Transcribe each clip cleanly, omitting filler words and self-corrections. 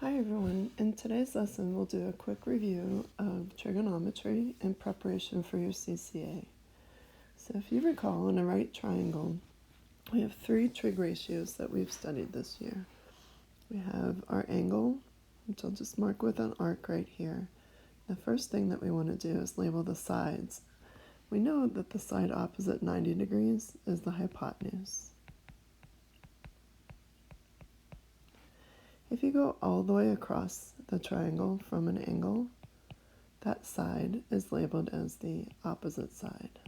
Hi everyone, in today's lesson we'll do a quick review of trigonometry in preparation for your CCA. So if you recall, in a right triangle, we have three trig ratios that we've studied this year. We have our angle, which I'll just mark with an arc right here. The first thing that we want to do is label the sides. We know that the side opposite 90 degrees is the hypotenuse. If you go all the way across the triangle from an angle, that side is labeled as the opposite side.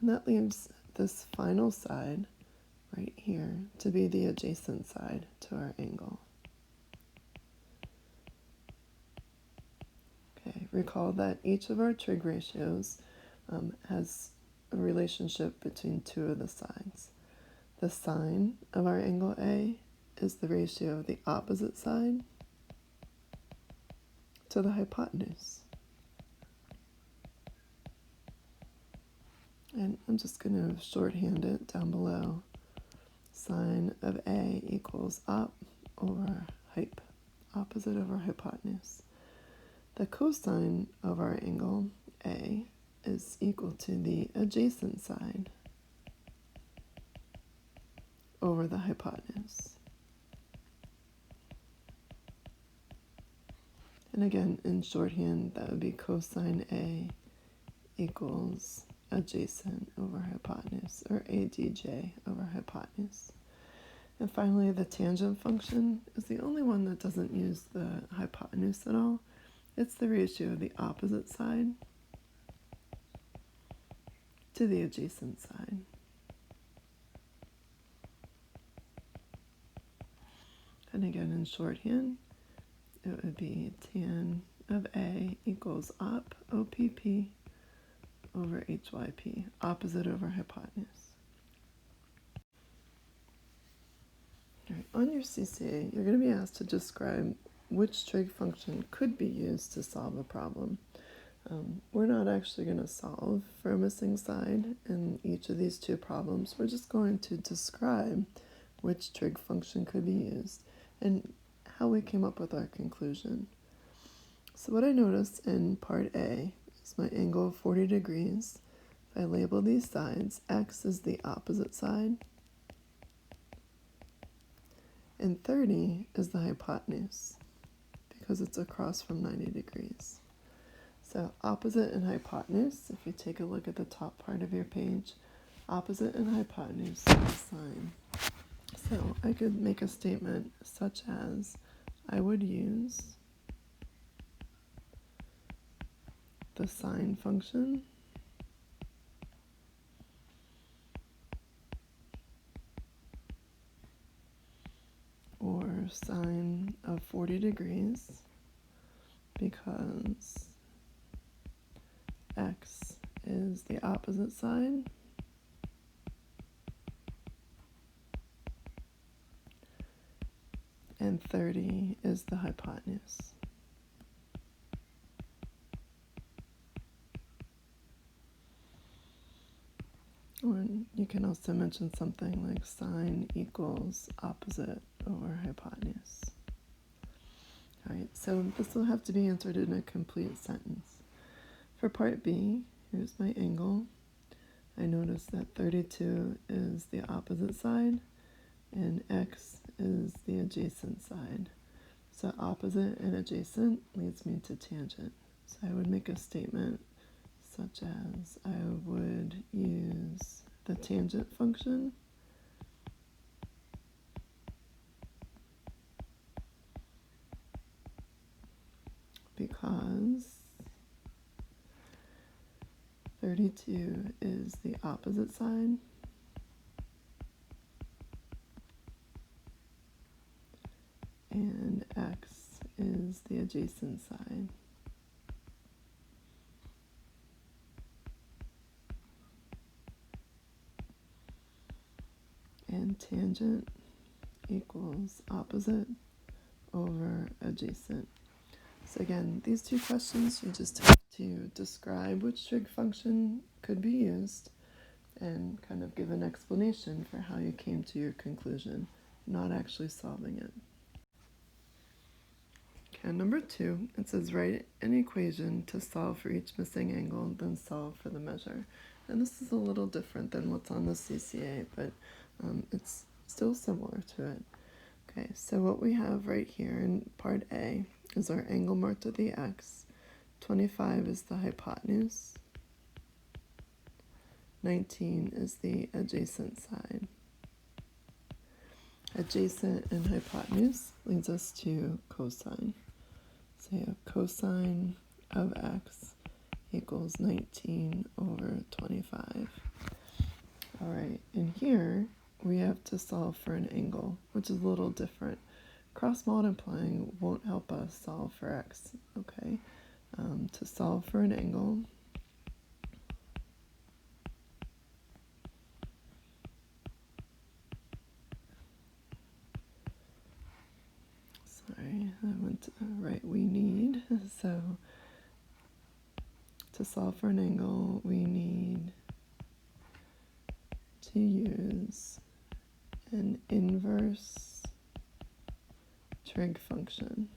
And that leaves this final side right here to be the adjacent side to our angle. Okay, recall that each of our trig ratios has a relationship between two of the sides. The sine of our angle A is the ratio of the opposite side to the hypotenuse. And I'm just going to shorthand it down below. Sine of A equals op over hyp, opposite over hypotenuse. The cosine of our angle A is equal to the adjacent side over the hypotenuse. And again, in shorthand, that would be cosine A equals adjacent over hypotenuse, or ADJ over hypotenuse. And finally, the tangent function is the only one that doesn't use the hypotenuse at all. It's the ratio of the opposite side to the adjacent side. And again, in shorthand, it would be tan of A equals OPP over HYP, opposite over hypotenuse. All right, on your CCA, you're going to be asked to describe which trig function could be used to solve a problem. We're not actually going to solve for a missing side in each of these two problems. We're just going to describe which trig function could be used and how we came up with our conclusion. So what I noticed in part A is my angle of 40 degrees. If I label these sides, x is the opposite side, and 30 is the hypotenuse because it's across from 90 degrees. So opposite and hypotenuse, if you take a look at the top part of your page, opposite and hypotenuse is sine. So I could make a statement such as, I would use the sine function or sine of 40 degrees because x is the opposite side and 30 is the hypotenuse. Or you can also mention something like sine equals opposite over hypotenuse. All right, so this will have to be answered in a complete sentence. For part B, here's my angle. I notice that 32 is the opposite side and x is the adjacent side. So opposite and adjacent leads me to tangent. So I would make a statement such as, I would use the tangent function because 32 is the opposite side and x is the adjacent side. And tangent equals opposite over adjacent. So again, these two questions, you just have to describe which trig function could be used and kind of give an explanation for how you came to your conclusion. not actually solving it. Okay, number 2, it says write an equation to solve for each missing angle, then solve for the measure. And this is a little different than what's on the CCA, but it's still similar to it. Okay, so what we have right here in part A is our angle marked with the x. 25 is the hypotenuse. 19 is the adjacent side. Adjacent and hypotenuse leads us to cosine. So you have cosine of x equals 19 over 25. All right, and here we have to solve for an angle, which is a little different. Cross multiplying won't help us solve for x, okay? To solve for an angle, sorry, I went to right, we need, so to solve for an angle, we need to use an inverse trig function.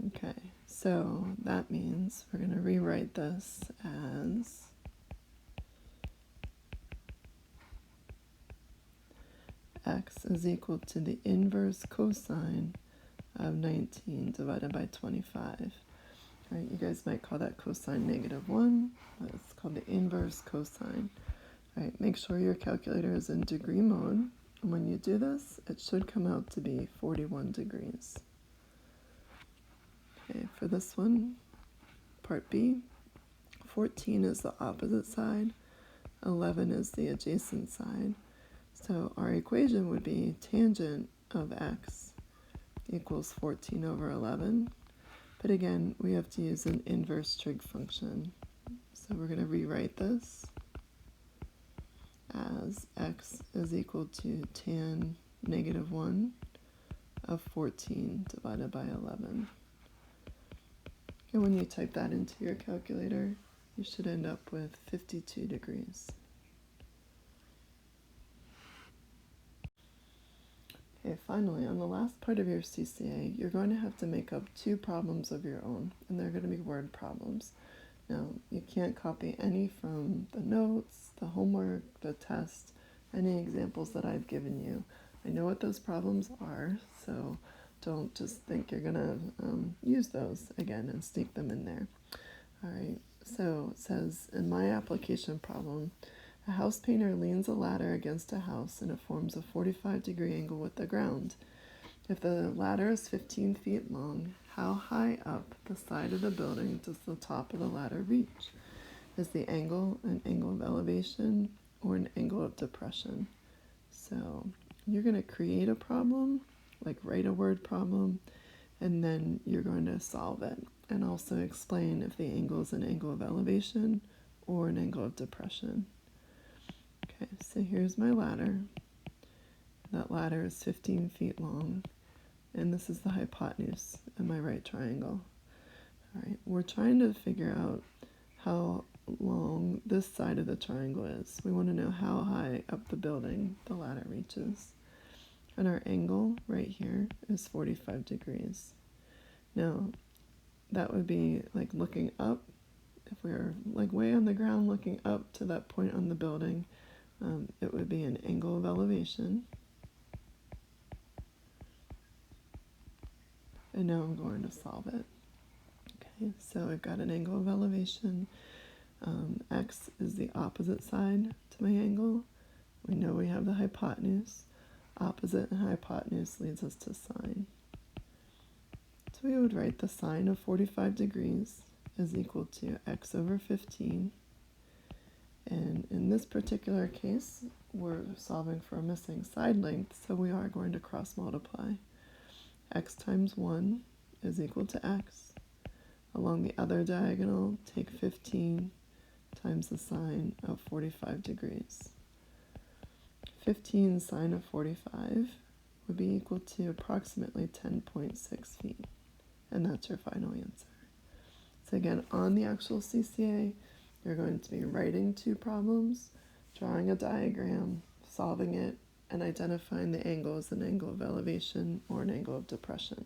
Okay, so that means we're going to rewrite this as x is equal to the inverse cosine of 19 divided by 25. All right, you guys might call that cosine -1, but it's called the inverse cosine. All right, make sure your calculator is in degree mode. And when you do this, it should come out to be 41 degrees. Okay, for this one, part B, 14 is the opposite side, 11 is the adjacent side. So our equation would be tangent of x equals 14 over 11. But again, we have to use an inverse trig function. So we're going to rewrite this as x is equal to tan -1 of 14 divided by 11. And when you type that into your calculator, you should end up with 52 degrees. Okay, finally, on the last part of your CCA, you're going to have to make up 2 problems of your own, and they're going to be word problems. Now, you can't copy any from the notes, the homework, the test, any examples that I've given you. I know what those problems are, so don't just think you're going to use those again and sneak them in there. All right, so it says, in my application problem, a house painter leans a ladder against a house and it forms a 45-degree angle with the ground. If the ladder is 15 feet long, how high up the side of the building does the top of the ladder reach? Is the angle an angle of elevation or an angle of depression? So you're going to create a problem, like write a word problem, and then you're going to solve it and also explain if the angle is an angle of elevation or an angle of depression. Okay, so here's my ladder. That ladder is 15 feet long, and this is the hypotenuse in my right triangle. All right, we're trying to figure out how long this side of the triangle is. We want to know how high up the building the ladder reaches. And our angle right here is 45 degrees. Now, that would be like looking up. If we were like way on the ground looking up to that point on the building, it would be an angle of elevation. And now I'm going to solve it. Okay, so I've got an angle of elevation. X is the opposite side to my angle. We know we have the hypotenuse. Opposite and hypotenuse leads us to sine. So we would write the sine of 45 degrees is equal to x over 15. And in this particular case, we're solving for a missing side length, so we are going to cross multiply. X times 1 is equal to x. Along the other diagonal, take 15 times the sine of 45 degrees. 15 sine of 45 would be equal to approximately 10.6 feet. And that's your final answer. So again, on the actual CCA, you're going to be writing 2 problems, drawing a diagram, solving it and identifying the angle as an angle of elevation or an angle of depression.